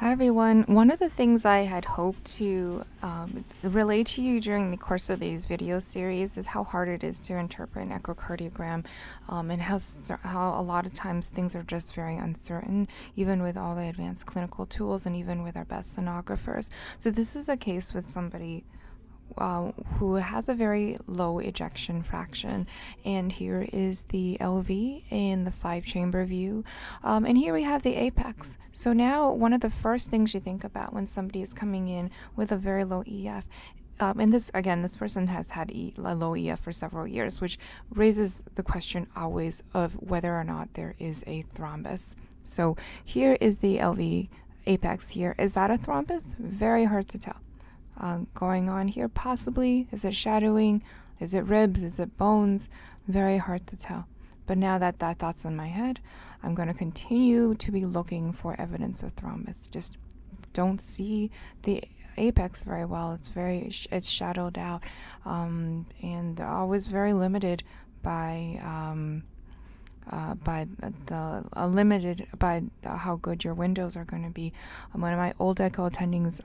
Hi everyone. One of the things I had hoped to relate to you during the course of these video series is how hard it is to interpret an echocardiogram, and how a lot of times things are just very uncertain, even with all the advanced clinical tools and even with our best sonographers. So this is a case with somebody who has a very low ejection fraction, and here is the LV in the 5-chamber view, and here we have the apex. So now one of the first things you think about when somebody is coming in with a very low EF, and this person has had a low EF for several years, which raises the question always of whether or not there is a thrombus. So here is the LV apex here. Is that a thrombus? Very hard to tell. Going on here, possibly. Is it shadowing? Is it ribs? Is it bones? Very hard to tell. But now that that thought's in my head, I'm going to continue to be looking for evidence of thrombus. Just don't see the apex very well. It's shadowed out, and always very limited by how good your windows are going to be. One of my old echo attendings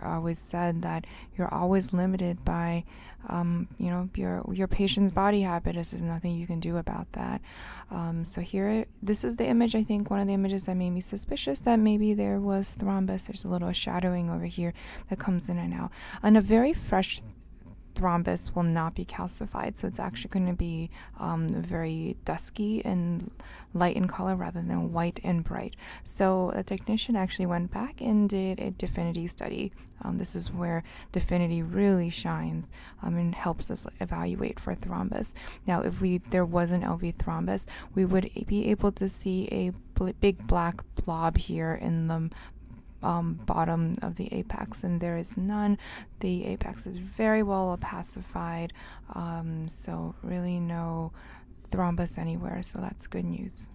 always said that you're always limited by your patient's body habit. There's nothing you can do about that. So here, this is the image. I think one of the images that made me suspicious that maybe there was thrombus. There's a little shadowing over here that comes in and out. And a very fresh thrombus will not be calcified, so it's actually going to be very dusky and light in color rather than white and bright. So a technician actually went back and did a DEFINITY study. This is where DEFINITY really shines and helps us evaluate for thrombus. Now, if there was an LV thrombus, we would be able to see a big black blob here in the bottom of the apex, and there is none. The apex is very well opacified, so really no thrombus anywhere, so that's good news.